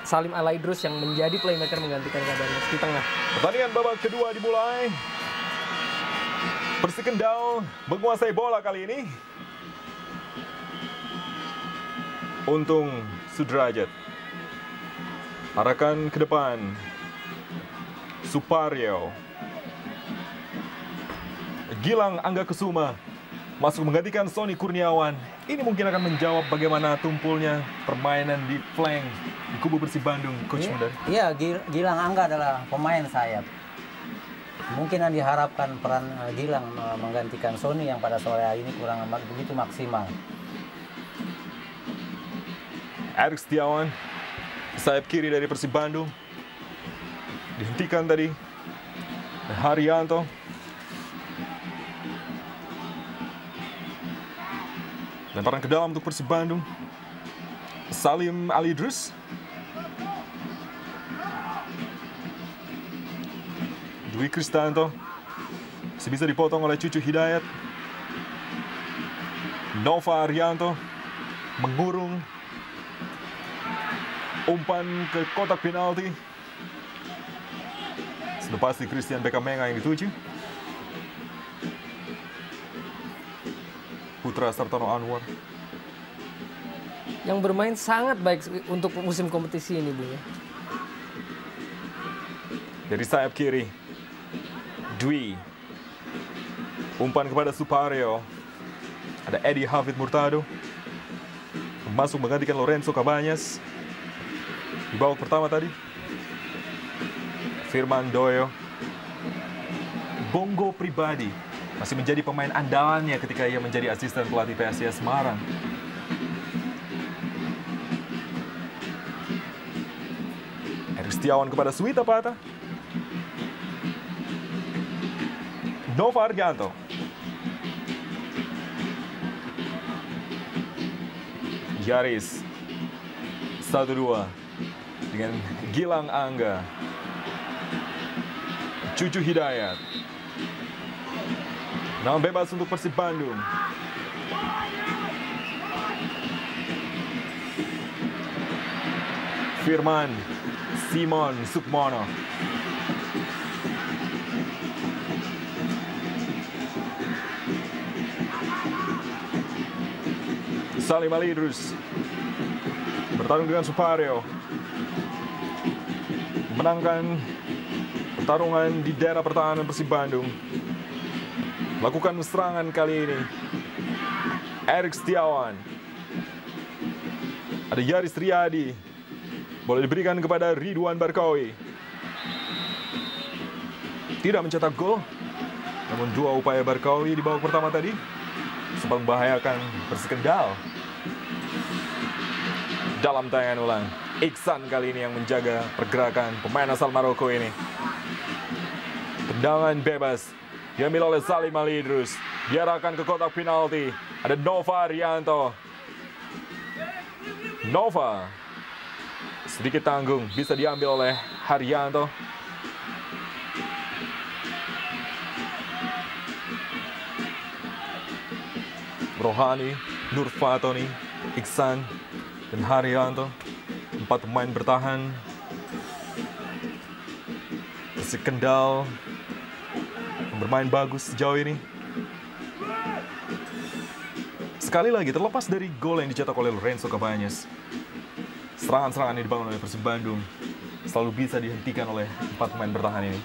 Salim Alaidrus yang menjadi playmaker menggantikan Kabarnya di tengah. Pertandingan babak kedua dimulai. Persik Kendal menguasai bola kali ini. Untung Sudrajat. Arahkan ke depan. Suparyo. Gilang Angga Kusuma masuk menggantikan Sony Kurniawan. Ini mungkin akan menjawab bagaimana tumpulnya permainan di flank di kubu Persib Bandung, Coach Mudari. Iya, Gilang Angga adalah pemain sayap. Mungkin yang diharapkan peran Gilang menggantikan Sony yang pada sore hari ini kurang begitu maksimal. Erik Setiawan, sayap kiri dari Persib Bandung. Dihentikan tadi. Haryanto. Lemparan ke dalam untuk Persib Bandung. Salim Alaidrus. Dwi Kristanto. Masih bisa dipotong oleh Cucu Hidayat. Nova Arianto mengurung. Umpan ke kotak penalti. Sudah pasti Christian Bekamenga yang dituju. Putra Sartono Anwar. Yang bermain sangat baik untuk musim kompetisi ini, Bu. Dari sayap kiri. Dwi. Umpan kepada Suparyo. Ada Eddie Hafid Murtado. Masuk menggantikan Lorenzo Cabanyas. Di babak pertama tadi. Firman Doyo. Bongo Pribadi masih menjadi pemain andalannya ketika ia menjadi asisten pelatih PSIS Semarang. Erik Setiawan kepada Suwita Pata. Nova Arganto. Yaris 1-2 dengan Gilang Angga. Cucu Hidayat. Nama bebas untuk Persib Bandung. Firman Simon Sukmono. Salim Alaidrus bertarung dengan Suparyo, menangkan pertarungan di daerah pertahanan Persib Bandung. Lakukan serangan kali ini Erik Setiawan. Ada Yaris Riyadi, boleh diberikan kepada Ridwan Barkawi. Tidak mencetak gol, namun dua upaya Barkawi di babak pertama tadi sempat membahayakan Persik Kendal. Dalam tayangan ulang, Iksan kali ini yang menjaga pergerakan pemain asal Maroko ini. Tendangan bebas diambil oleh Salim Alaidrus, diarahkan ke kotak penalti. Ada Nova Arianto. Nova sedikit tanggung, bisa diambil oleh Haryanto. Rohani, Nur Fatoni, Iksan, dan Haryanto. 4 pemain bertahan. Persik Kendal bermain bagus sejauh ini. Sekali lagi, terlepas dari gol yang dicetak oleh Lorenzo Cabanyas, serangan-serangan yang dibangun oleh Persib Bandung selalu bisa dihentikan oleh 4 pemain bertahan ini.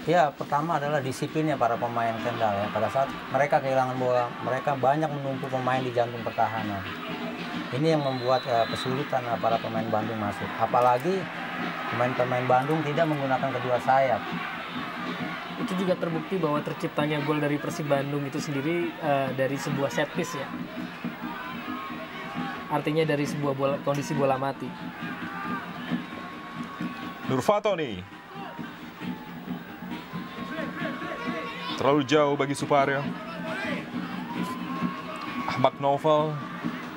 Ya, pertama adalah disiplinnya para pemain Kendal ya. Pada saat mereka kehilangan bola, mereka banyak menumpuk pemain di jantung pertahanan. Ini yang membuat kesulitan para pemain Bandung masuk. Apalagi pemain-pemain Bandung tidak menggunakan kedua sayap. Itu juga terbukti bahwa terciptanya gol dari Persib Bandung itu sendiri dari sebuah set piece ya. Artinya dari sebuah kondisi bola mati. Nur Fatoni. Terlalu jauh bagi Suparyo. Ahmad Noval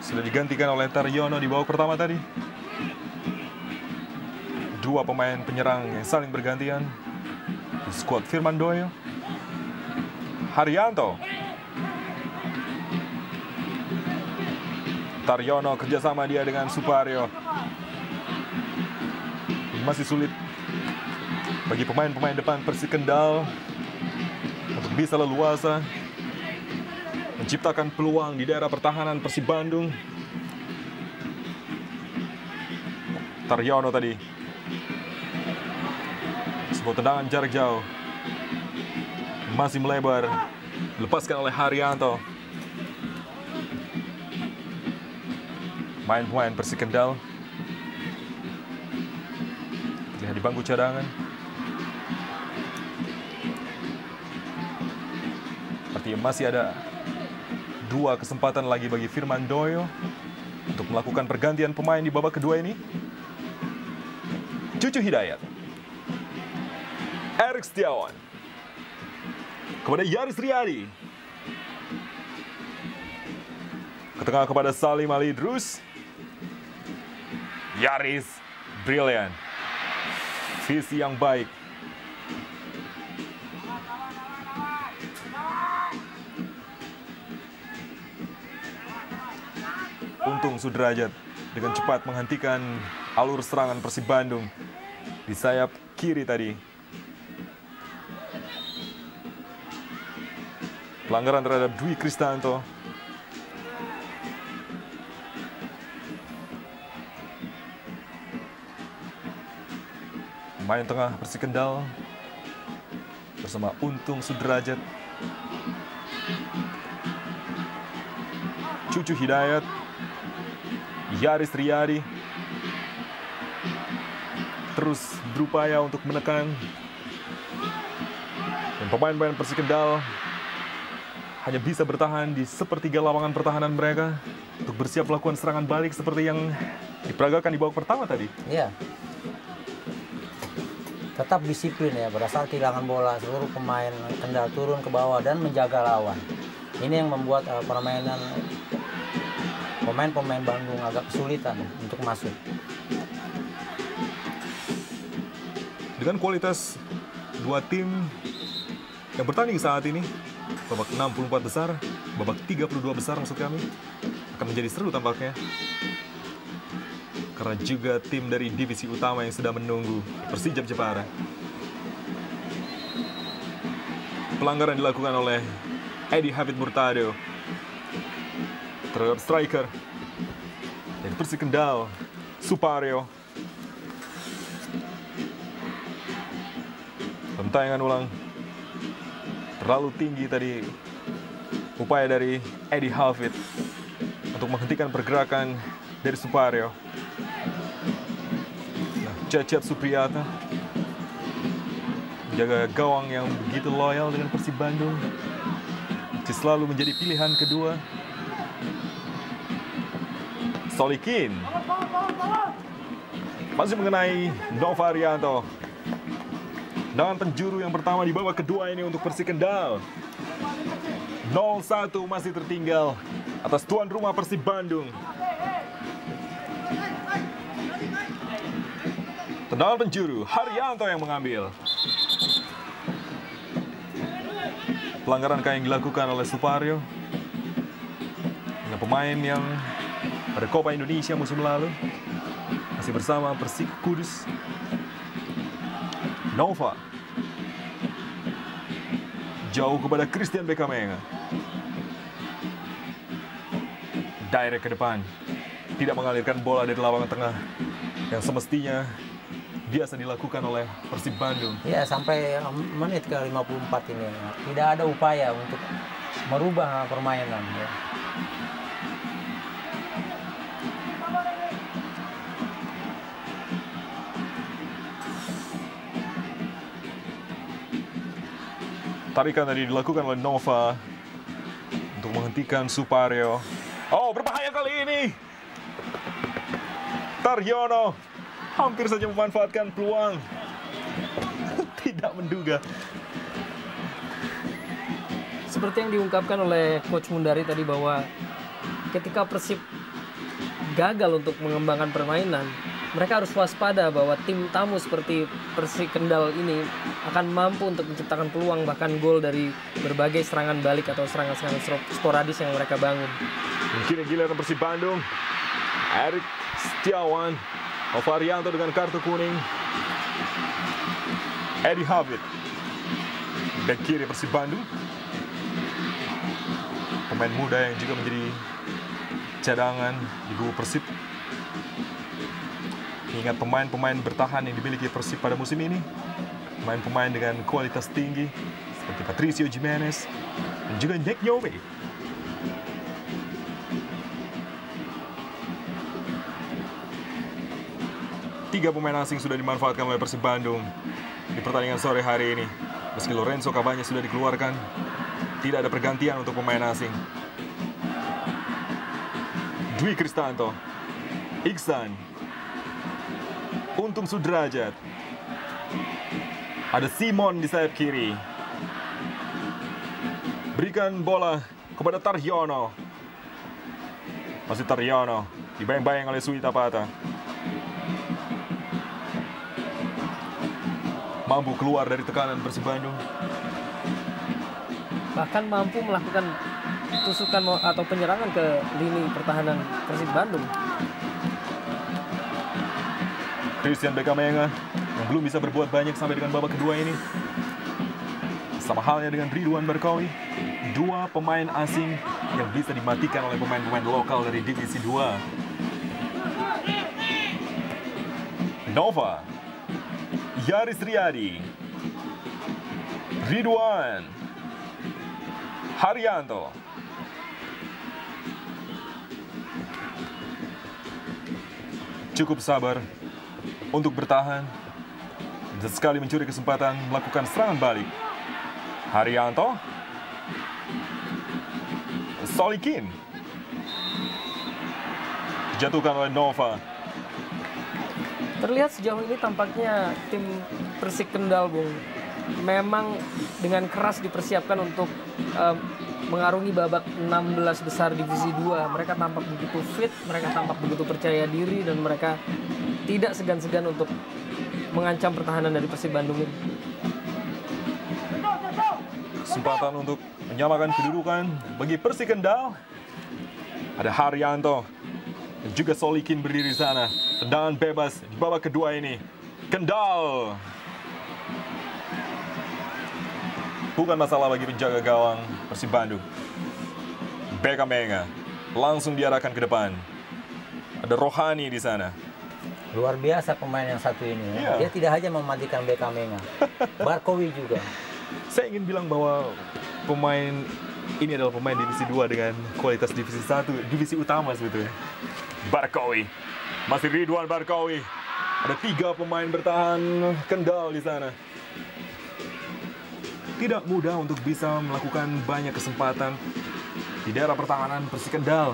sudah digantikan oleh Taryono di babak pertama tadi. 2 pemain penyerang yang saling bergantian. Skuad Firman Doyo. Haryanto. Taryono kerjasama dia dengan Suparyo. masih sulit bagi pemain-pemain depan Persik Kendal untuk bisa leluasa menciptakan peluang di daerah pertahanan Persib Bandung. Taryono tadi, sebuah tendangan jarak jauh, masih melebar, dilepaskan oleh Haryanto. Main-pemain Persik Kendal terlihat di bangku cadangan. Artinya masih ada 2 kesempatan lagi bagi Firman Doyo untuk melakukan pergantian pemain di babak kedua ini. Cucu Hidayat, Erik Setiawan, kepada Yaris Riyadi, ke tengah kepada Salim Ali Idrus. Yaris, brilian, visi yang baik. Untung Sudrajat dengan cepat menghentikan alur serangan Persib Bandung di sayap kiri tadi. Pelanggaran terhadap Dwi Kristanto. Pemain tengah Persik Kendal bersama Untung Sudrajat, Cucu Hidayat, Yaris Riyadi terus berupaya untuk menekan, dan pemain-pemain Persik Kendal hanya bisa bertahan di sepertiga lapangan pertahanan mereka untuk bersiap melakukan serangan balik seperti yang diperagakan di babak pertama tadi. Iya. Tetap disiplin ya, pada saat kehilangan bola seluruh pemain Kendal turun ke bawah dan menjaga lawan. Ini yang membuat permainan pemain-pemain Bandung agak kesulitan untuk masuk. Dengan kualitas 2 tim yang bertanding saat ini, babak 64 besar, babak 32 besar maksud kami, akan menjadi seru tampaknya. Karena juga tim dari divisi utama yang sedang menunggu, Persijap Jepara. Pelanggaran dilakukan oleh Edi Hafid Murtado terhadap striker dari Persik Kendal, Suparyo. Tayangan ulang, terlalu tinggi tadi upaya dari Edi Hafid untuk menghentikan pergerakan dari Suparyo. Nah, Cecep Supriyata menjaga gawang yang begitu loyal dengan Persib Bandung, selalu menjadi pilihan kedua. Solikin masih mengenai Nova Arianto. Dengan penjuru yang pertama di babak kedua ini untuk Persik Kendal. 0-1 masih tertinggal atas tuan rumah Persib Bandung. Tendangan penjuru, Haryanto yang mengambil. Pelanggaran yang dilakukan oleh Suparyo dengan pemain yang pada Copa Indonesia musim lalu masih bersama Persik Kudus. Nova jauh kepada Christian Bekamenga, direct ke depan, tidak mengalirkan bola dari lapangan tengah yang semestinya biasa dilakukan oleh Persib Bandung. Ya, sampai menit ke 54 ini tidak ada upaya untuk merubah permainan ya. Tarikan tadi dilakukan oleh Nova untuk menghentikan Suparyo. Oh, berbahaya kali ini. Taryono hampir saja memanfaatkan peluang. Tidak menduga. Seperti yang diungkapkan oleh Coach Mundari tadi bahwa ketika Persib gagal untuk mengembangkan permainan, mereka harus waspada bahwa tim tamu seperti Persik Kendal ini akan mampu untuk menciptakan peluang bahkan gol dari berbagai serangan balik atau serangan-serangan sporadis yang mereka bangun. Mungkin giliran Persib Bandung. Erik Setiawan, Arianto dengan kartu kuning. Eddie Habib, bek kiri Persib Bandung. Pemain muda yang juga menjadi cadangan di kubu Persib. Ingat pemain-pemain bertahan yang dimiliki Persib pada musim ini. Pemain-pemain dengan kualitas tinggi seperti Patricio Jimenez dan juga Nick Nyobe. Tiga pemain asing sudah dimanfaatkan oleh Persib Bandung di pertandingan sore hari ini. Meski Lorenzo Cabañas sudah dikeluarkan, tidak ada pergantian untuk pemain asing. Dwi Kristanto, Iksan, Untung Sudrajat. Ada Simon di sayap kiri. Berikan bola kepada Taryono. Masih Taryono, dibayang-bayang oleh Sui Tapata. Mampu keluar dari tekanan Persib Bandung. Bahkan mampu melakukan tusukan atau penyerangan ke lini pertahanan Persib Bandung. Christian Bekamenga yang belum bisa berbuat banyak sampai dengan babak kedua ini. Sama halnya dengan Ridwan Barkawi, dua pemain asing yang bisa dimatikan oleh pemain-pemain lokal dari Divisi 2. Nova, Yaris Riyadi, Ridwan, Haryanto. Cukup sabar untuk bertahan dan sekali mencuri kesempatan melakukan serangan balik. Haryanto, Solikin, dijatuhkan oleh Nova. Terlihat sejauh ini tampaknya tim Persik Kendal, Bung, memang dengan keras dipersiapkan untuk mengarungi babak 16 besar Divisi 2. Mereka tampak begitu fit, mereka tampak begitu percaya diri, dan mereka tidak segan-segan untuk mengancam pertahanan dari Persib Bandung ini. Kesempatan untuk menyamakan kedudukan bagi Persik Kendal. Ada Haryanto dan juga Solikin berdiri di sana. Tendangan bebas di babak kedua ini. Kendal. Bukan masalah bagi penjaga gawang Persib Bandung. Bekamenga langsung diarahkan ke depan. Ada Rohani di sana. Luar biasa pemain yang satu ini. Iya. Dia tidak hanya mematikan Bekamenga, Barkowi juga. Saya ingin bilang bahwa pemain ini adalah pemain Divisi 2 dengan kualitas Divisi 1, divisi utama sebetulnya. Barkawi, masih Ridwan Barkawi. Ada 3 pemain bertahan Kendal di sana. Tidak mudah untuk bisa melakukan banyak kesempatan di daerah pertahanan Persik Kendal.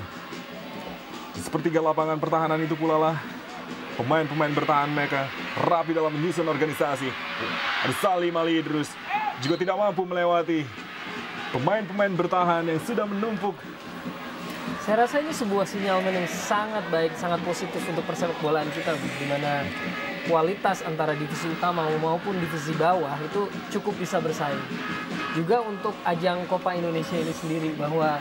Di sepertiga lapangan pertahanan itu pula lah pemain-pemain bertahan mereka rapi dalam menyusun organisasi. Ada Salim Ali Idrus juga tidak mampu melewati pemain-pemain bertahan yang sudah menumpuk. Saya rasa ini sebuah sinyalmen yang sangat baik, sangat positif untuk persepak bolaan kita, di mana kualitas antara divisi utama maupun divisi bawah itu cukup bisa bersaing. Juga untuk ajang Copa Indonesia ini sendiri, bahwa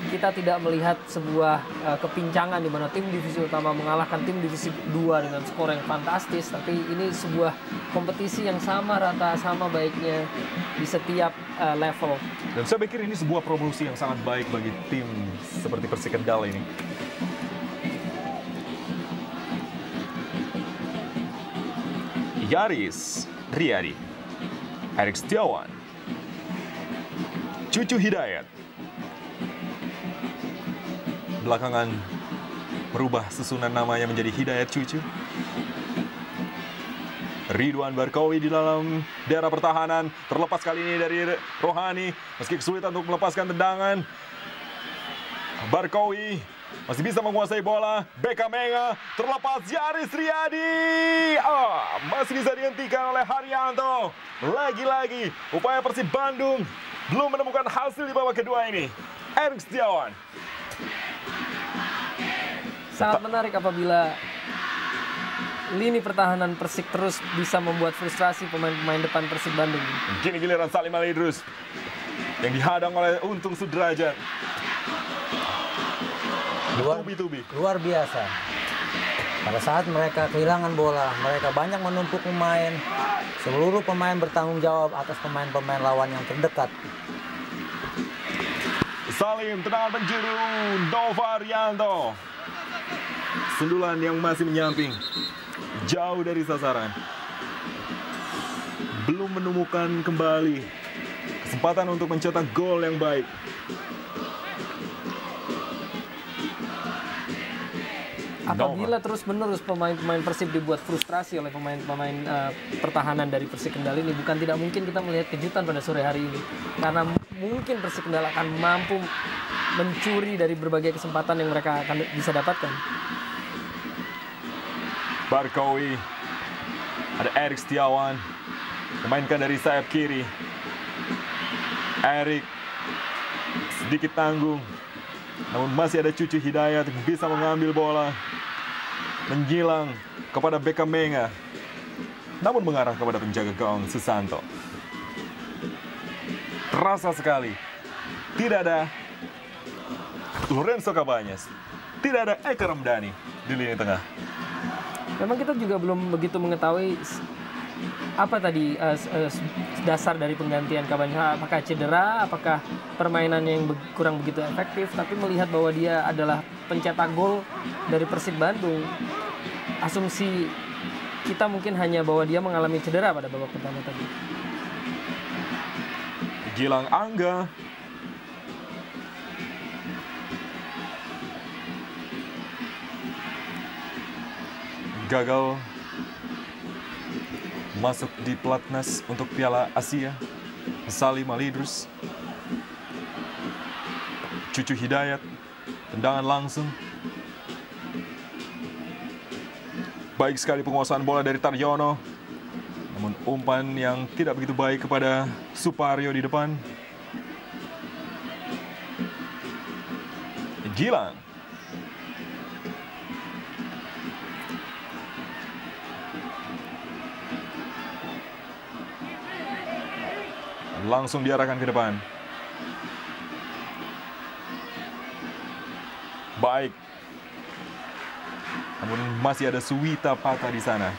kita tidak melihat sebuah kepincangan di mana tim divisi utama mengalahkan tim divisi 2 dengan skor yang fantastis, tapi ini sebuah kompetisi yang sama rata, sama baiknya di setiap level. Dan saya pikir ini sebuah promosi yang sangat baik bagi tim seperti Persik Kendal ini. Yaris Riyadi, Erik Setiawan, Cucu Hidayat. Belakangan merubah susunan namanya menjadi Hidayat Cucu. Ridwan Barkawi di dalam daerah pertahanan, terlepas kali ini dari Rohani, meski kesulitan untuk melepaskan tendangan. Barkawi masih bisa menguasai bola. Bekamenga terlepas. Yaris Riyadi masih bisa dihentikan oleh Haryanto. Lagi-lagi upaya Persib Bandung belum menemukan hasil di babak kedua ini. Erik Setiawan. Sangat menarik apabila lini pertahanan Persik terus bisa membuat frustrasi pemain-pemain depan Persib Bandung. Kini giliran Salim Ali Idrus yang dihadang oleh Untung Sudrajat. Luar biasa. Pada saat mereka kehilangan bola, mereka banyak menumpuk pemain. Seluruh pemain bertanggung jawab atas pemain-pemain lawan yang terdekat. Salim, tendangan penjuru, Nova Arianto. Sundulan yang masih menyamping, jauh dari sasaran. Belum menemukan kembali kesempatan untuk mencetak gol yang baik. Apabila terus-menerus pemain-pemain Persib dibuat frustrasi oleh pemain-pemain pertahanan dari Persik Kendal ini, bukan tidak mungkin kita melihat kejutan pada sore hari ini. Karena mungkin Persik Kendal akan mampu mencuri dari berbagai kesempatan yang mereka akan bisa dapatkan. Barkawi, ada Erik Setiawan, memainkan dari sayap kiri. Erik sedikit tanggung, namun masih ada Cucu Hidayat yang bisa mengambil bola, menjilang kepada Beckham Menga, namun mengarah kepada penjaga gawang Susanto. Terasa sekali, tidak ada Lorenzo Cabañas, tidak ada Eka Ramdhani di lini tengah. Memang kita juga belum begitu mengetahui apa tadi dasar dari penggantian Cabañas. Apakah cedera, apakah permainannya yang kurang begitu efektif. Tapi melihat bahwa dia adalah pencetak gol dari Persib Bandung, asumsi kita mungkin hanya bahwa dia mengalami cedera pada babak pertama tadi. Gilang Angga, gagal masuk di pelatnas untuk Piala Asia. Salim Ali Idrus, Cucu Hidayat, tendangan langsung. Baik sekali penguasaan bola dari Taryono, namun umpan yang tidak begitu baik kepada Suparyo di depan. Gilang, langsung diarahkan ke depan. Baik, namun masih ada Suwita Pata di sana.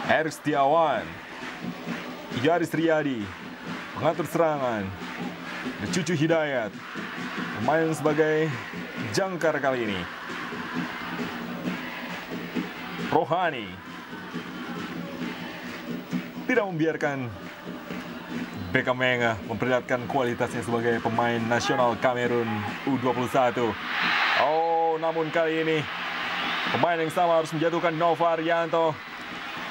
Erik Setiawan, Yaris Riyadi mengatur serangan. Cucu Hidayat bermain sebagai jangkar kali ini. Rohani tidak membiarkan Beckham Menga memperlihatkan kualitasnya sebagai pemain nasional Kamerun U21. Oh, namun kali ini pemain yang sama harus menjatuhkan Nova Arianto.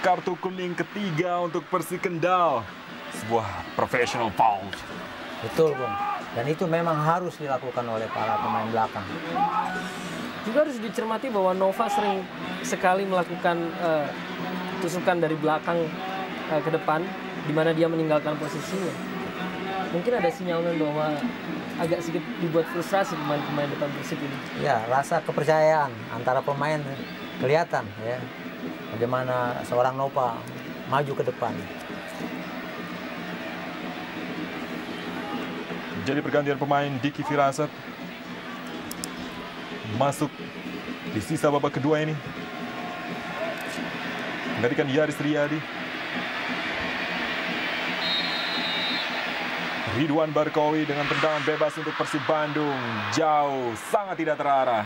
Kartu kuning ketiga untuk Persik Kendal. Sebuah professional foul. Betul, Bung. Dan itu memang harus dilakukan oleh para pemain belakang. Juga harus dicermati bahwa Nova sering sekali melakukan tusukan dari belakang ke depan, di mana dia meninggalkan posisinya. Mungkin ada sinyalnya bahwa agak sedikit dibuat frustrasi pemain-pemain depan Persib ini. Ya, rasa kepercayaan antara pemain kelihatan ya. Bagaimana seorang Nova maju ke depan. Jadi pergantian pemain Diki Firasat masuk di sisa babak kedua ini. Menggantikan Yaris Riyadi. Ridwan Barkawi dengan tendangan bebas untuk Persib Bandung. Jauh, sangat tidak terarah.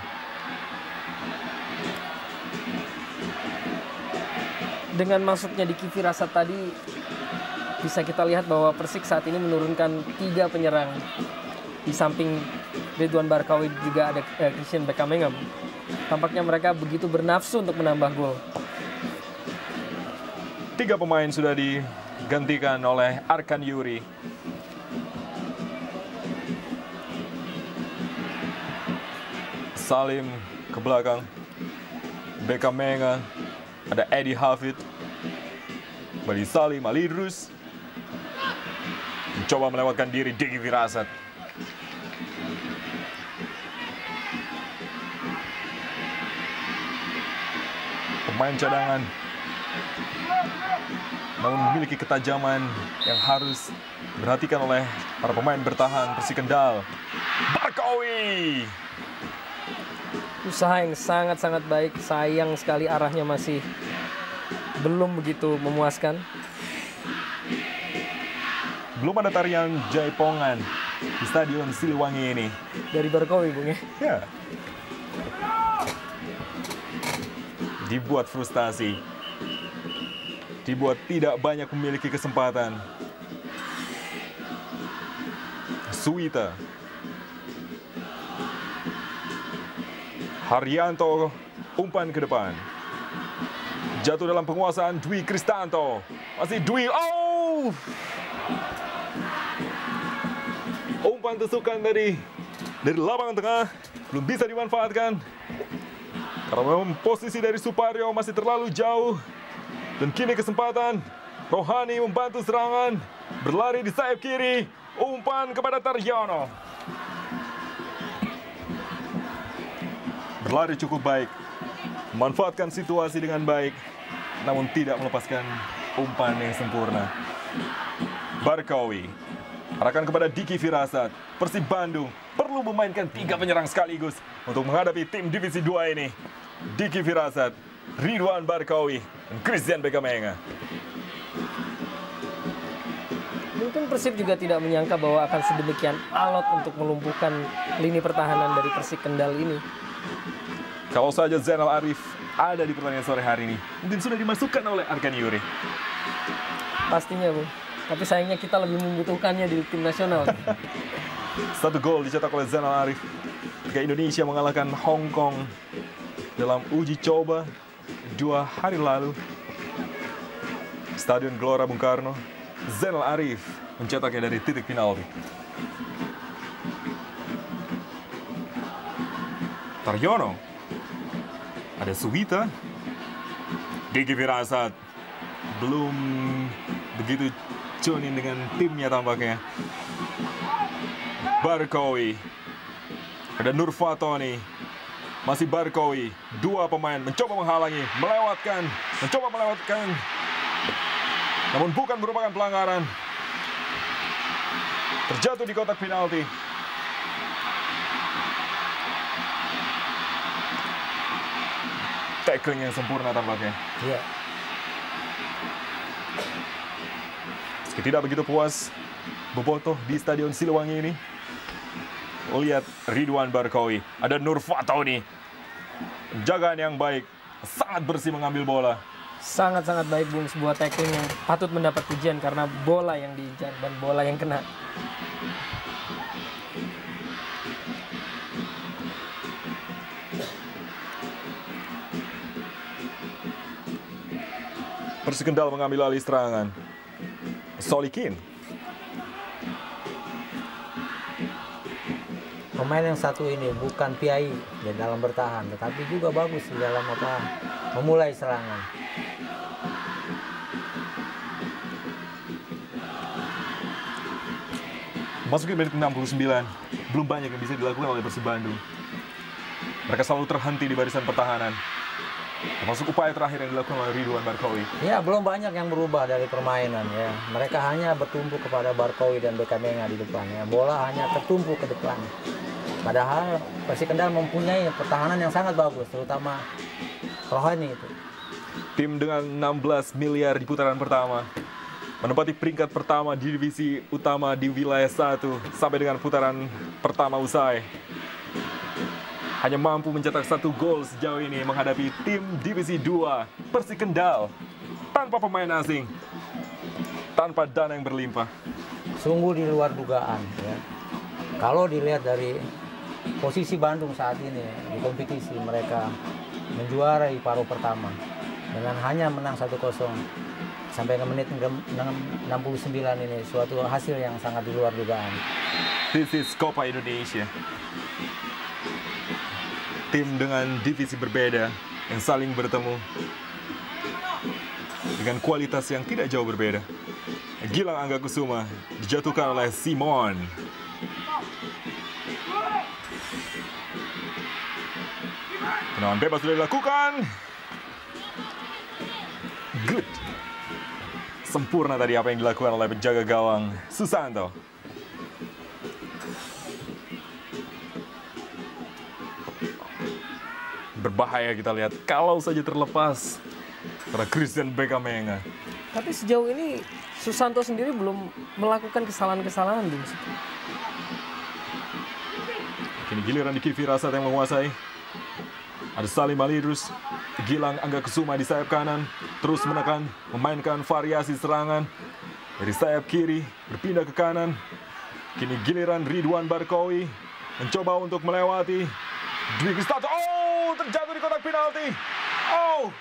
Dengan masuknya Diki Firasat tadi, bisa kita lihat bahwa Persik saat ini menurunkan 3 penyerang. Di samping Ridwan Barkawi juga ada Christian Beckham Menga. Tampaknya mereka begitu bernafsu untuk menambah gol. 3 pemain sudah digantikan oleh Arkan Yuri. Salim ke belakang. Beckham Menga. Ada Eddie Hafid. Kembali Salim Ali Idrus. Mencoba melewatkan diri Diki Firasat. Pemain cadangan, namun memiliki ketajaman yang harus diperhatikan oleh para pemain bertahan Persik Kendal. Barkawi Usaha yang sangat-sangat baik. Sayang sekali arahnya masih belum begitu memuaskan. Belum ada tarian jaipongan di Stadion Siliwangi ini. Dari Barkowi, Bung ya. Ya. Dibuat frustasi. Dibuat tidak banyak memiliki kesempatan. Suwita. Haryanto umpan ke depan. Jatuh dalam penguasaan Dwi Kristanto. Masih Dwi. Oh! Umpan tusukan dari lapangan tengah belum bisa dimanfaatkan. Karena memang posisi dari Suparyo masih terlalu jauh. Dan kini kesempatan Rohani membantu serangan. Berlari di sayap kiri. Umpan kepada Taryono. Berlari cukup baik. Memanfaatkan situasi dengan baik. Namun tidak melepaskan umpan yang sempurna. Barkowi. Arahkan kepada Diki Firasat. Persib Bandung perlu memainkan 3 penyerang sekaligus untuk menghadapi tim Divisi 2 ini. Diki Firasat, Ridwan Barkowi, dan Christian Bekamenga. Mungkin Persib juga tidak menyangka bahwa akan sedemikian alot untuk melumpuhkan lini pertahanan dari Persik Kendal ini. Kalau saja Zainal Arif ada di pertandingan sore hari ini, mungkin sudah dimasukkan oleh Arkan Yuri. Pastinya, Bung. Tapi sayangnya kita lebih membutuhkannya di tim nasional. 1 gol dicetak oleh Zainal Arif ketika Indonesia mengalahkan Hong Kong dalam uji coba 2 hari lalu. Stadion Gelora Bung Karno. Zainal Arif mencetaknya dari titik penalti. Taryono. Ada Suwita. Diki Firasat. Belum begitu join dengan timnya tampaknya. Barkowi. Ada Nurfatoni. Masih Barkowi. 2 pemain mencoba menghalangi. Mencoba melewatkan. Namun bukan merupakan pelanggaran. Terjatuh di kotak penalti. Tackling yang sempurna tampaknya. Iya. Meski tidak begitu puas Bobotoh di Stadion Siliwangi ini. Lihat Ridwan Barkowi. Ada Nurfatoni. Penjagaan yang baik. Sangat bersih mengambil bola. Sangat-sangat baik, Bung. Sebuah tackling yang patut mendapat pujian karena bola yang diincar dan bola yang kena. Persik Kendal mengambil alih serangan. Solikin. Pemain yang satu ini bukan piai di dalam bertahan, tetapi juga bagus di dalam memulai serangan. Masukin menit 69, belum banyak yang bisa dilakukan oleh Persib Bandung. Mereka selalu terhenti di barisan pertahanan. Termasuk upaya terakhir yang dilakukan oleh Ridwan Barkowi. Ya, belum banyak yang berubah dari permainan ya. Mereka hanya bertumpu kepada Barkowi dan Bekamenga di depan ya. Bola hanya tertumpu ke depan. Padahal Persik Kendal mempunyai pertahanan yang sangat bagus, terutama Rohani itu. Tim dengan 16 miliar di putaran pertama menempati peringkat pertama di divisi utama di wilayah 1 sampai dengan putaran pertama usai. Hanya mampu mencetak 1 gol sejauh ini menghadapi tim divisi 2 Persik Kendal tanpa pemain asing, tanpa dana yang berlimpah. Sungguh di luar dugaan ya. Kalau dilihat dari posisi Bandung saat ini di kompetisi, mereka menjuarai paruh pertama dengan hanya menang 1-0 sampai ke menit 69 ini, suatu hasil yang sangat di luar dugaan. This is Copa Indonesia. Tim dengan divisi berbeda yang saling bertemu dengan kualitas yang tidak jauh berbeda. Gilang Angga Kusuma dijatuhkan oleh Simon. Tendangan bebas sudah dilakukan. Good. Sempurna tadi apa yang dilakukan oleh penjaga gawang Susanto. berbahaya kita lihat kalau saja terlepas karena Christian Beckhamenga. Tapi sejauh ini Susanto sendiri belum melakukan kesalahan-kesalahan, Bung. Kini giliran Diki Firasat yang menguasai. Ada Salim Ali terus Gilang Angga Kusuma di sayap kanan, terus menekan, memainkan variasi serangan dari sayap kiri berpindah ke kanan. Kini giliran Ridwan Barkowi mencoba untuk melewati Dwi Kristanto. Oh, terjatuh di kotak penalti. Oh,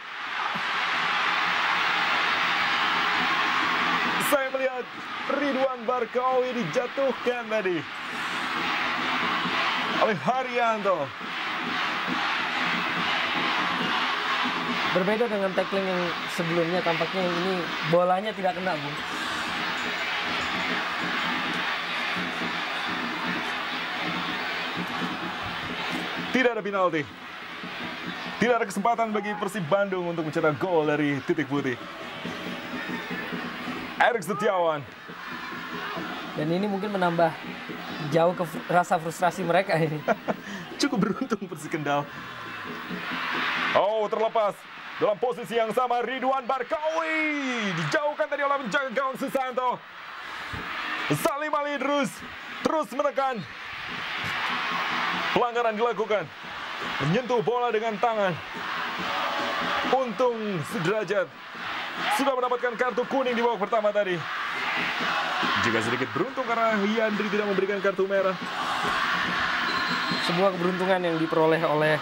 saya melihat Ridwan Barkowi dijatuhkan tadi oleh Haryanto. Berbeda dengan tackling yang sebelumnya, tampaknya ini bolanya tidak kena, Bung. Tidak ada penalti. Tidak ada kesempatan bagi Persib Bandung untuk mencetak gol dari titik putih. Erik Setiawan. Dan ini mungkin menambah jauh ke rasa frustrasi mereka ini. Cukup beruntung Persik Kendal. Oh, terlepas. Dalam posisi yang sama Ridwan Barkowi dijauhkan tadi oleh penjaga gawang Susanto. Salim Ali terus menekan. Pelanggaran dilakukan. Menyentuh bola dengan tangan. Untung Sudrajat sudah mendapatkan kartu kuning di babak pertama tadi. Juga sedikit beruntung karena Yandri tidak memberikan kartu merah. Sebuah keberuntungan yang diperoleh oleh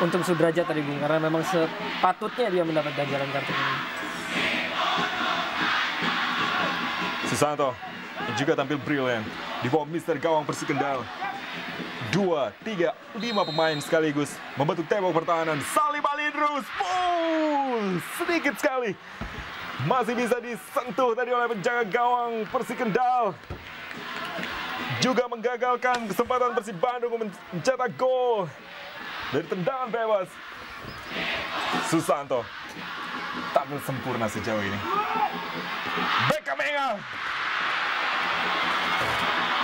Untung Sudrajat tadi, Bung, karena memang sepatutnya dia mendapat ganjaran kartu kuning. Susanto juga tampil brilian di bawah Mister Gawang Persik Kendal. 2, 3, 5 pemain sekaligus membentuk tembok pertahanan. Salim Ali terus, sedikit sekali masih bisa disentuh tadi oleh penjaga gawang Persik Kendal. Juga menggagalkan kesempatan Persib Bandung mencetak gol dari tendangan bebas. Susanto tampil sempurna sejauh ini. Beckhamenga.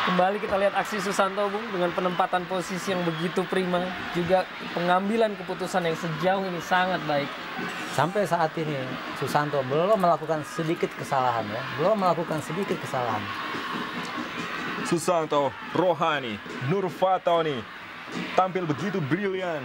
Kembali kita lihat aksi Susanto, Bung, dengan penempatan posisi yang begitu prima, juga pengambilan keputusan yang sejauh ini sangat baik. Sampai saat ini Susanto belum melakukan sedikit kesalahan, ya, belum melakukan sedikit kesalahan. Susanto, Rohani, Nur Fatoni tampil begitu brilian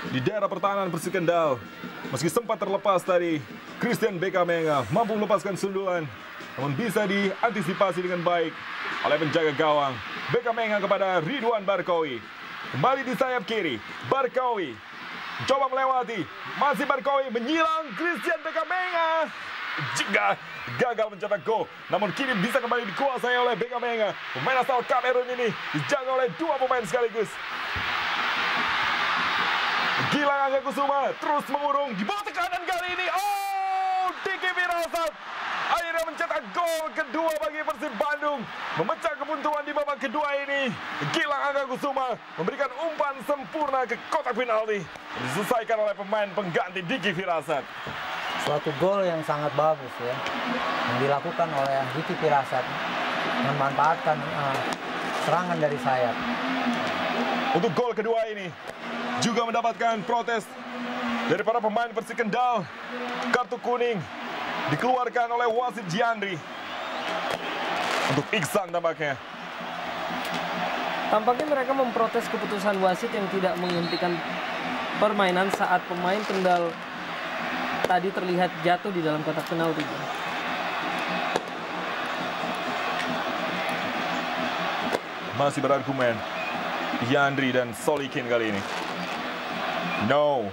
di daerah pertahanan Persik Kendal. Meski sempat terlepas tadi, Christian Beckhamenga mampu melepaskan sundulan, namun bisa diantisipasi dengan baik oleh penjaga gawang. Beckhamenga kepada Ridwan Barkowi. Kembali di sayap kiri, Barkowi coba melewati, masih Barkowi menyilang Christian Beckhamenga. Jika gagal mencetak gol, namun kini bisa kembali dikuasai oleh Beckhamenga. Pemain asal Kamerun ini dijaga oleh 2 pemain sekaligus. Gilang Angga Kusuma terus mengurung di bawah tekanan kali ini. Oh, Diki Firasat akhirnya mencetak gol kedua bagi Persib Bandung, memecah kebuntuan di babak kedua ini. Gilang Angga Kusuma memberikan umpan sempurna ke kotak penalti, diselesaikan oleh pemain pengganti Diki Firasat. Suatu gol yang sangat bagus, ya, yang dilakukan oleh Diki Firasat, memanfaatkan serangan dari sayap. Untuk gol kedua ini juga mendapatkan protes dari para pemain Persik Kendal. Kartu kuning dikeluarkan oleh wasit Giandri untuk Iksan tampaknya. Tampaknya mereka memprotes keputusan wasit yang tidak menghentikan permainan saat pemain Kendal tadi terlihat jatuh di dalam kotak penalti. Masih berargumen Yandri dan Solikin kali ini. No.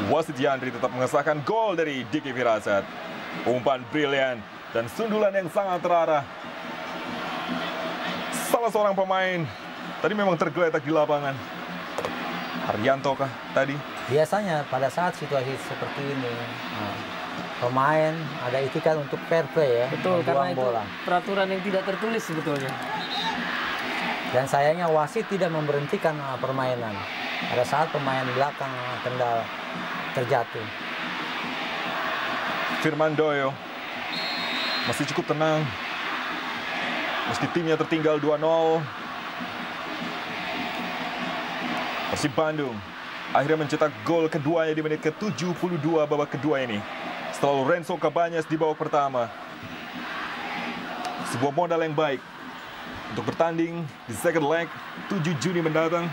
Wasit Yandri tetap mengesahkan gol dari Diki Firasat. Umpan brilian dan sundulan yang sangat terarah. Salah seorang pemain tadi memang tergeletak di lapangan. Haryanto kah tadi? Biasanya pada saat situasi seperti ini, pemain ada etikat untuk fair play, ya, Betul, karena itu bola. peraturan yang tidak tertulis sebetulnya. Dan sayangnya wasit tidak memberhentikan permainan pada saat pemain belakang Kendal terjatuh. Firman Doyo masih cukup tenang meski timnya tertinggal 2-0. Persib Bandung akhirnya mencetak gol keduanya di menit ke-72 babak kedua ini. Setelah Lorenzo Cabañas di babak pertama. Sebuah modal yang baik untuk bertanding di second leg 7 Juni mendatang.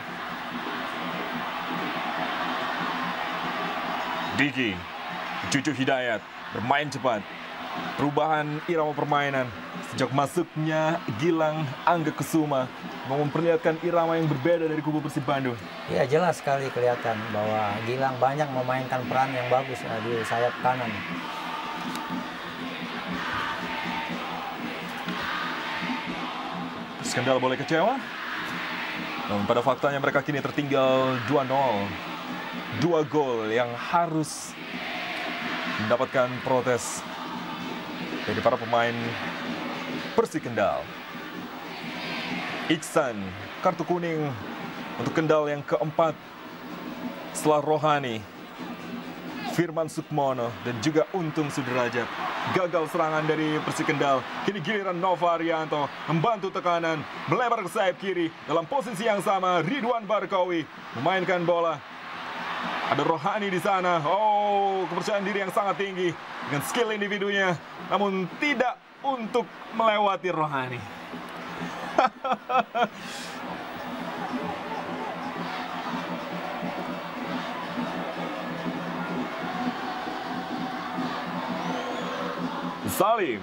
Diki, Cucu Hidayat bermain cepat. Perubahan irama permainan sejak masuknya Gilang Angga-Kusuma memperlihatkan irama yang berbeda dari kubu Persib Bandung. Ya, jelas sekali kelihatan bahwa Gilang banyak memainkan peran yang bagus di sayap kanan. Skandal boleh kecewa, namun pada faktanya mereka kini tertinggal 2-0. 2 gol yang harus mendapatkan protes dari para pemain Persik Kendal. Iksan, kartu kuning untuk Kendal yang keempat setelah Rohani, Firman Sukmono, dan juga Untung Sudrajat. Gagal serangan dari Persik Kendal. Kini giliran Nova Arianto membantu tekanan, melebar ke sayap kiri. Dalam posisi yang sama, Ridwan Barkawi memainkan bola. Ada Rohani di sana. Oh, kepercayaan diri yang sangat tinggi dengan skill individunya, namun tidak untuk melewati Rohani. Salim,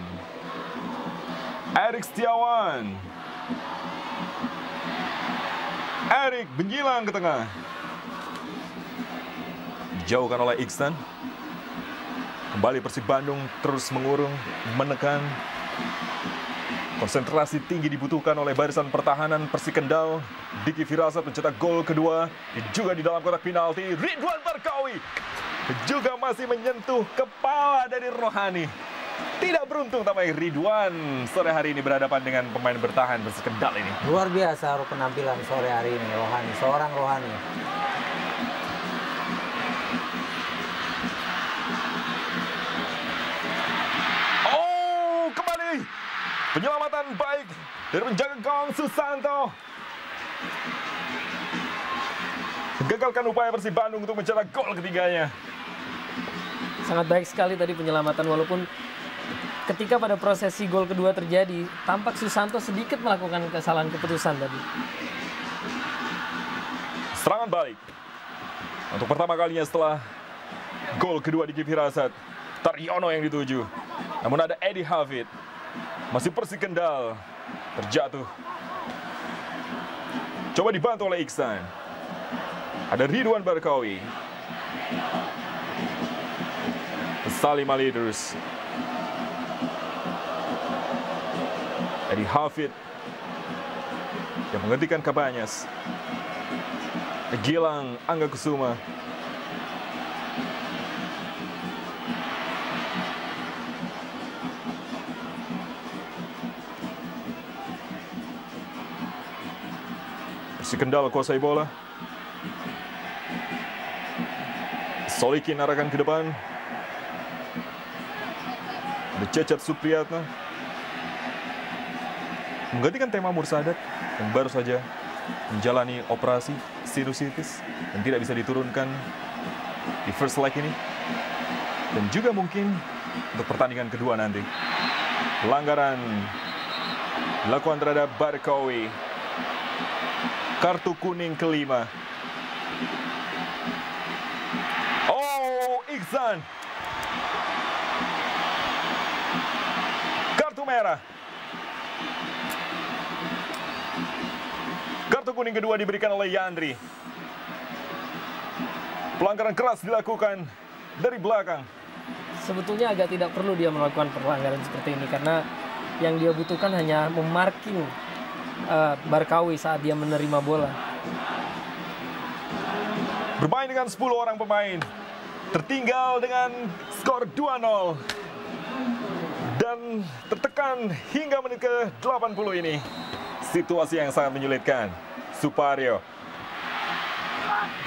Erik Setiawan, Erik menyilang ke tengah, dijauhkan oleh Iksan. Kembali Persib Bandung terus mengurung, menekan. Konsentrasi tinggi dibutuhkan oleh barisan pertahanan Persik Kendal. Diki Firasat mencetak gol kedua, juga di dalam kotak penalti. Ridwan Barkawi juga masih menyentuh kepala dari Rohani. Tidak beruntung tampaknya Ridwan sore hari ini berhadapan dengan pemain bertahan Persik Kendal ini. Luar biasa penampilan sore hari ini Rohani, seorang Rohani. Oh, kembali penyelamatan baik dari penjaga gawang Susanto. Gagalkan upaya Persib Bandung untuk mencetak gol ketiganya. Sangat baik sekali tadi penyelamatan, walaupun ketika pada prosesi gol kedua terjadi, tampak Susanto sedikit melakukan kesalahan keputusan tadi. Serangan balik untuk pertama kalinya setelah gol kedua di Firasat. Taryono yang dituju, namun ada Edi Hafid. Masih Persik Kendal terjatuh. Coba dibantu oleh Iksan. Ada Ridwan Barkawi. Salim Ali terus. Edi Hafid yang menghentikan Cabañas. Gilang Angga-Kusuma. Persik Kendal kuasai bola. Solikin arahkan ke depan. Ada Cecat Supriyatna menggantikan Tema Mursadat yang baru saja menjalani operasi sinusitis dan tidak bisa diturunkan di first leg ini, dan juga mungkin untuk pertandingan kedua nanti. Pelanggaran dilakukan terhadap Barkawi. Kartu kuning kelima. Oh, Iksan. Kartu merah. Kartu kuning kedua diberikan oleh Yandri. Pelanggaran keras dilakukan dari belakang. Sebetulnya agak tidak perlu dia melakukan pelanggaran seperti ini, karena yang dia butuhkan hanya memarking Barkawi saat dia menerima bola. Bermain dengan 10 orang pemain, tertinggal dengan skor 2-0 dan tertekan hingga menit ke-80 ini. Situasi yang sangat menyulitkan. Suparyo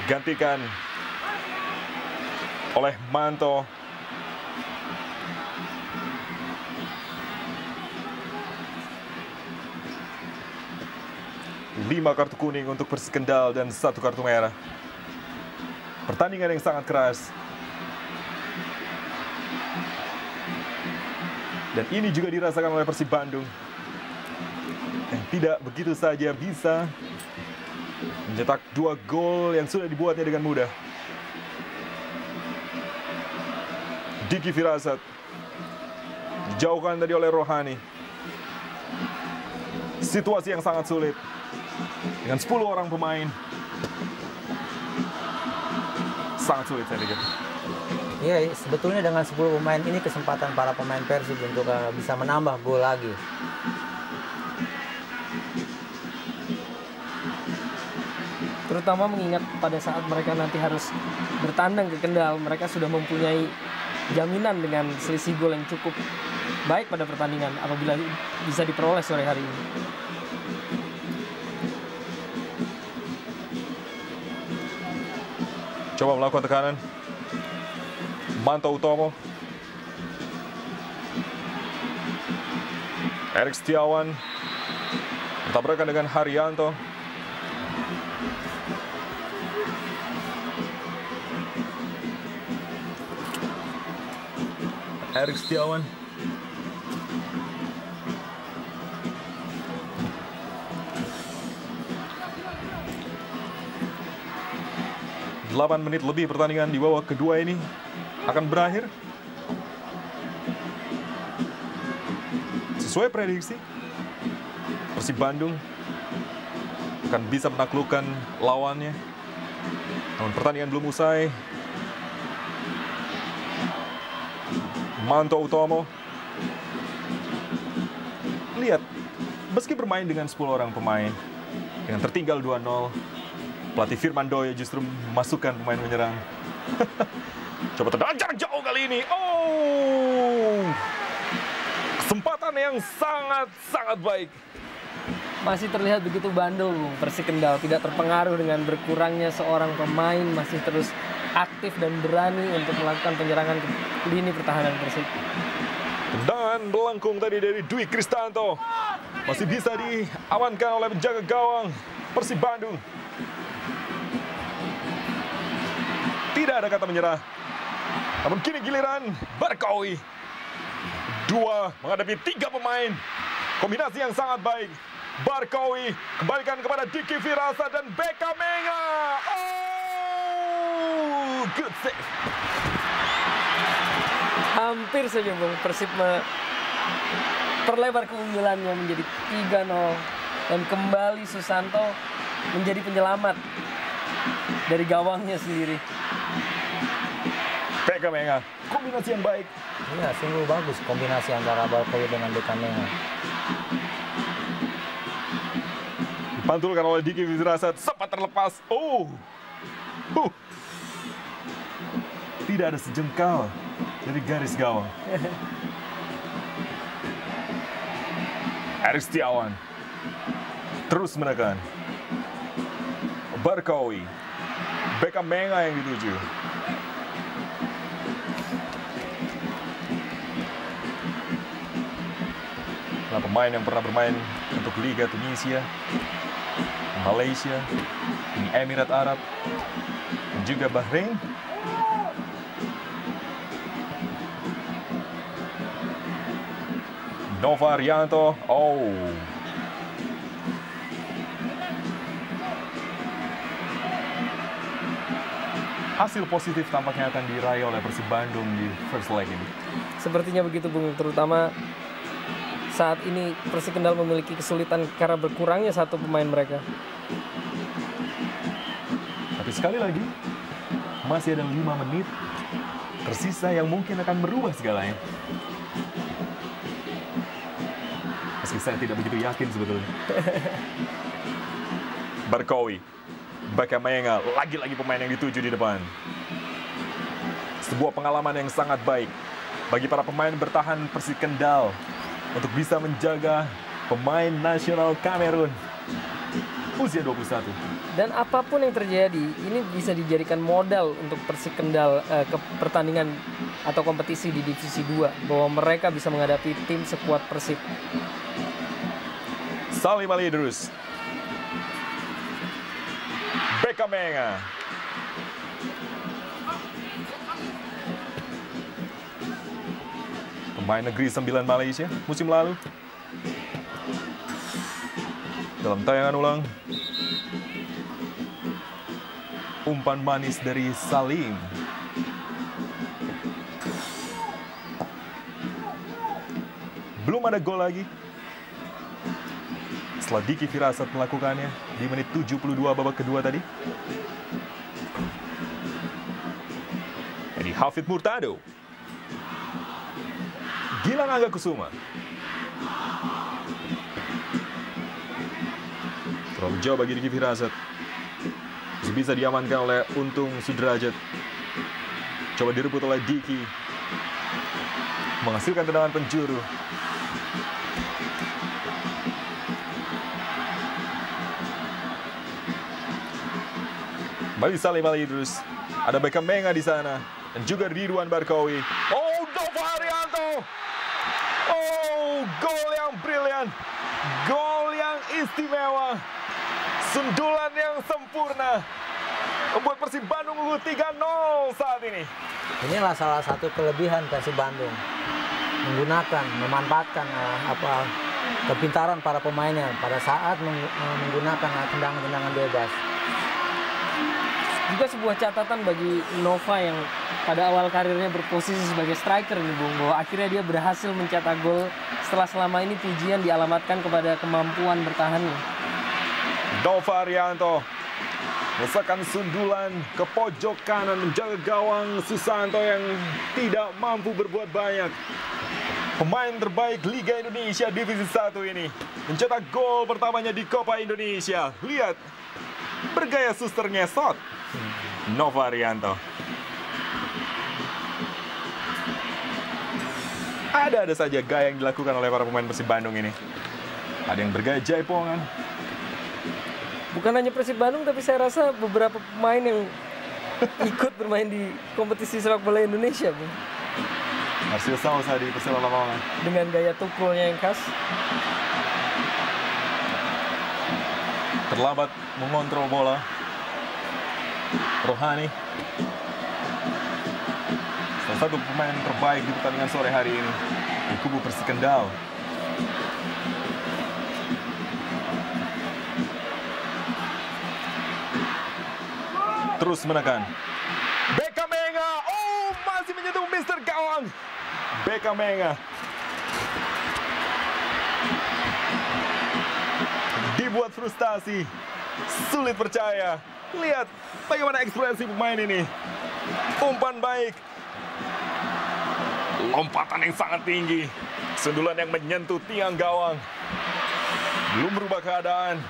digantikan oleh Manto. 5 kartu kuning untuk Persik Kendal dan 1 kartu merah. Pertandingan yang sangat keras. Dan ini juga dirasakan oleh Persib Bandung. Yang tidak begitu saja bisa mencetak 2 gol yang sudah dibuatnya dengan mudah. Diki Firasat dijauhkan tadi oleh Rohani. Situasi yang sangat sulit dengan 10 orang pemain. Sangat sulit saya pikir. Iya, sebetulnya dengan 10 pemain ini kesempatan para pemain Persib untuk bisa menambah gol lagi. Terutama mengingat pada saat mereka nanti harus bertandang ke Kendal, mereka sudah mempunyai jaminan dengan selisih gol yang cukup baik pada pertandingan apabila bisa diperoleh sore hari ini. Coba melakukan tekanan. Manto Utomo. Erik Setiawan bertabrakan dengan Haryanto. Erik Setiawan. Delapan menit lebih pertandingan di babak kedua ini akan berakhir. Sesuai prediksi, Persib Bandung akan bisa menaklukkan lawannya. Namun pertandingan belum usai. Manto Utomo. Lihat, meski bermain dengan 10 orang pemain, dengan tertinggal 2-0, pelatih Firman Doya justru memasukkan pemain menyerang. Coba tendangan jarak jauh kali ini. Oh, kesempatan yang sangat baik. Masih terlihat begitu bandel, Persik Kendal tidak terpengaruh dengan berkurangnya seorang pemain, masih terus aktif dan berani untuk melakukan penyerangan ke lini pertahanan Persib. Tendangan melengkung tadi dari Dwi Kristanto. Masih bisa diamankan oleh penjaga gawang Persib Bandung. Tidak ada kata menyerah. Namun kini giliran Barkawi. 2 menghadapi 3 pemain. Kombinasi yang sangat baik. Barkawi kembalikan kepada Diki Firasat dan Beka Menga. Oh, good save. Hampir saja Bung, Persib perlebar keunggulannya menjadi 3-0 dan kembali Susanto menjadi penyelamat dari gawangnya sendiri. Beka Menga, kombinasi yang baik. Iya, sungguh bagus kombinasi antara Barkawi dengan Beka Menga. Dipantulkan oleh Diki Firasat, sempat terlepas. Tidak ada sejengkal dari garis gawang. Erik Setiawan terus menekan. Barkawi, Beka Menga yang dituju. Nah, pemain yang pernah bermain untuk Liga Tunisia, Malaysia, Uni Emirat Arab, dan juga Bahrain. Nova Arianto. Hasil positif tampaknya akan diraih oleh Persib Bandung di first leg ini. Sepertinya begitu Bung, terutama saat ini Persik Kendal memiliki kesulitan karena berkurangnya satu pemain mereka. Tapi sekali lagi, masih ada 5 menit tersisa yang mungkin akan merubah segalanya. Meski saya tidak begitu yakin sebetulnya. Barkawi, Beka Menga, lagi-lagi pemain yang dituju di depan. Sebuah pengalaman yang sangat baik bagi para pemain bertahan Persik Kendal untuk bisa menjaga pemain nasional Kamerun usia 21. Dan apapun yang terjadi, ini bisa dijadikan modal untuk Persik Kendal ke pertandingan atau kompetisi di Divisi 2, bahwa mereka bisa menghadapi tim sekuat Persib. Salim Ali Idrus Beckham Menga. Pemain negeri 9 Malaysia musim lalu. Dalam tayangan ulang, umpan manis dari Salim. Belum ada gol lagi. Setelah Diki Firasat melakukannya di menit 72 babak kedua tadi. Ini Hafid Murtado. Gilang Angga Kusuma. Terlalu jauh bagi Diki Firasat. Bisa diamankan oleh Untung Sudrajat. Coba direbut oleh Diki. Menghasilkan tendangan penjuru. Kembali Salim Ali Idrus. Ada Beckham Menga di sana. Dan juga Ridwan Barkawi. Oh, Nova Arianto. Oh, gol yang brilian. Gol yang istimewa. Sundulan yang sempurna. Membuat Persib Bandung unggul 3-0 saat ini. Inilah salah satu kelebihan Persib Bandung. Memanfaatkan kepintaran para pemainnya pada saat menggunakan tendangan-tendangan bebas. Juga sebuah catatan bagi Nova yang pada awal karirnya berposisi sebagai striker nih Bung, bahwa akhirnya dia berhasil mencetak gol setelah selama ini pujian dialamatkan kepada kemampuan bertahannya. Nova Arianto menekan sundulan ke pojok kanan menjaga gawang Susanto yang tidak mampu berbuat banyak. Pemain terbaik Liga Indonesia Divisi 1 ini mencetak gol pertamanya di Copa Indonesia. Lihat, bergaya suster ngesot. Nova Arianto. Ada saja gaya yang dilakukan oleh para pemain Persib Bandung ini. Ada yang bergaya jaipongan. Bukan hanya Persib Bandung, tapi saya rasa beberapa pemain yang ikut bermain di kompetisi sepak bola Indonesia, Bung. Marcel Sausa di Persela Lamongan. Dengan gaya tukulnya yang khas. Terlambat mengontrol bola. Rohani. Salah satu pemain terbaik di pertandingan sore hari ini. Di kubu Persik Kendal. Terus menekan. Beckham Menga. Oh, masih menyentuh Mr. Gawang. Beckham Menga. Dibuat frustasi. Sulit percaya. Lihat bagaimana ekspresi pemain ini. Umpan baik. Lompatan yang sangat tinggi. Sundulan yang menyentuh tiang gawang. Belum berubah keadaan.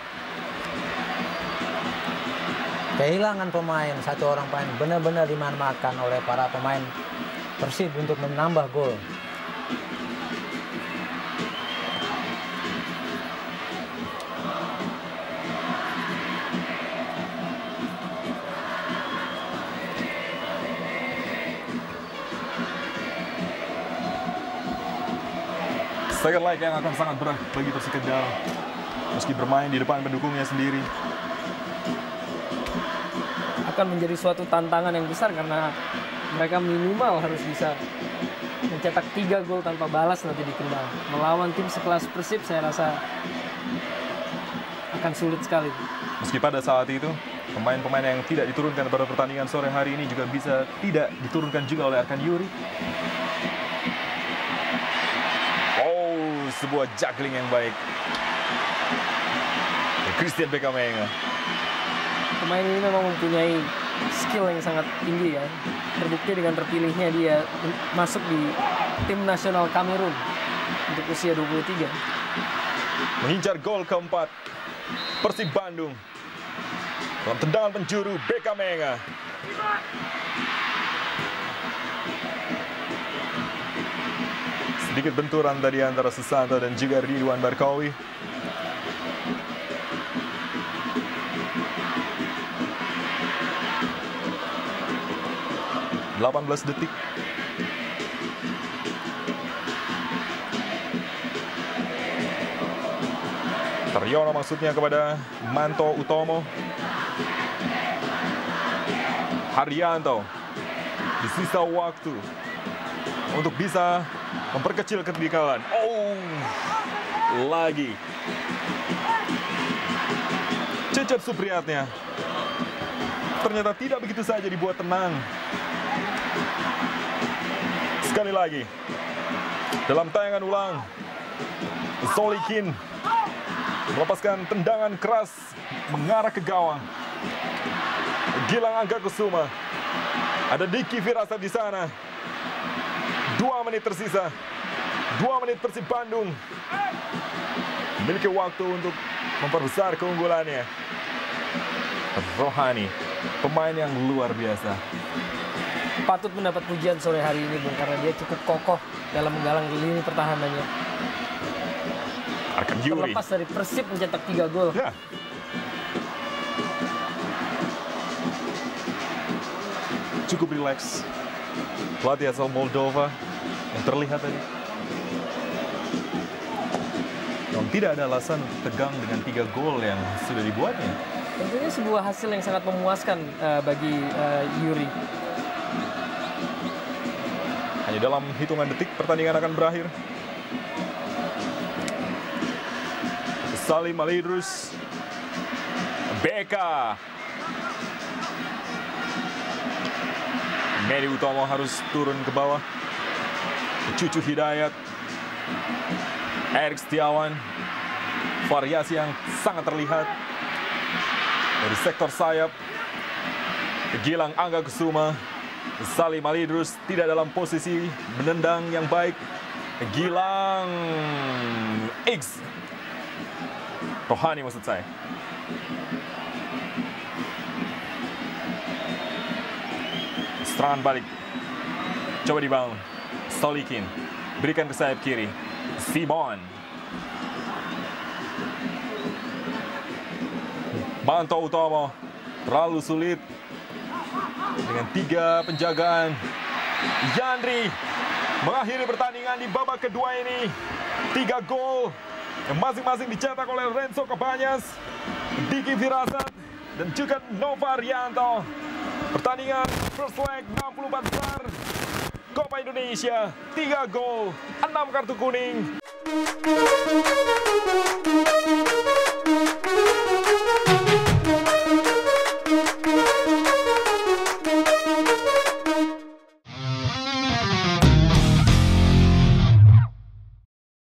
Kehilangan pemain, satu orang pemain benar-benar dimanfaatkan oleh para pemain Persib untuk menambah gol. Second leg yang akan sangat berat bagi Persik Kendal. Meski bermain di depan pendukungnya sendiri. Akan menjadi suatu tantangan yang besar karena mereka minimal harus bisa mencetak 3 gol tanpa balas nanti di Kendal. Melawan tim sekelas Persib saya rasa akan sulit sekali. Meski pada saat itu pemain-pemain yang tidak diturunkan pada pertandingan sore hari ini juga bisa tidak diturunkan juga oleh Arkan Yuri. Oh, sebuah juggling yang baik. Christian Beckham Menga. Pemain ini memang mempunyai skill yang sangat tinggi ya. Terbukti dengan terpilihnya dia masuk di tim nasional Kamerun untuk usia 23. Mengincar gol keempat Persib Bandung. Dalam tendangan penjuru Beckham Menga. Sedikit benturan tadi antara Susanto dan juga Ridwan Barkawi. Delapan 18 detik. Haryono maksudnya kepada Manto Utomo. Haryanto di sisa waktu untuk bisa memperkecil ketinggalan. Oh, lagi Cecep Supriyatna ternyata tidak begitu saja dibuat tenang. Sekali lagi dalam tayangan ulang, Solikin melepaskan tendangan keras mengarah ke gawang. Gilang Angga Kusuma, ada Diki Firasat di sana. 2 menit tersisa. 2 menit Persib Bandung memiliki waktu untuk memperbesar keunggulannya. Rohani, pemain yang luar biasa. Patut mendapat pujian sore hari ini, Bung, karena dia cukup kokoh dalam menggalang lini pertahanannya. Arkan Yuri. Terlepas dari Persib mencetak 3 gol. Ya. Cukup rileks. Pelatih asal Moldova yang terlihat tadi. Namun tidak ada alasan tegang dengan 3 gol yang sudah dibuatnya. Tentunya sebuah hasil yang sangat memuaskan bagi Yuri. Hanya dalam hitungan detik pertandingan akan berakhir. Salim Alidrus, Beka. Medi Utomo harus turun ke bawah. Cucu Hidayat, Erik Setiawan. Variasi yang sangat terlihat dari sektor sayap. Gilang Angga Kusuma, Salim Alidrus tidak dalam posisi menendang yang baik. Gilang X Rohani maksud saya. Serangan balik. Coba dibangun. Solikin berikan ke sayap kiri. Simon. Manto Utomo terlalu sulit dengan 3 penjagaan. Yandri mengakhiri pertandingan di babak kedua ini. 3 gol yang masing-masing dicetak oleh Renzo Cabañas, Diki Firasat, dan juga Nova Rianto. Pertandingan first leg 64 besar Copa Indonesia, 3 gol, 6 kartu kuning.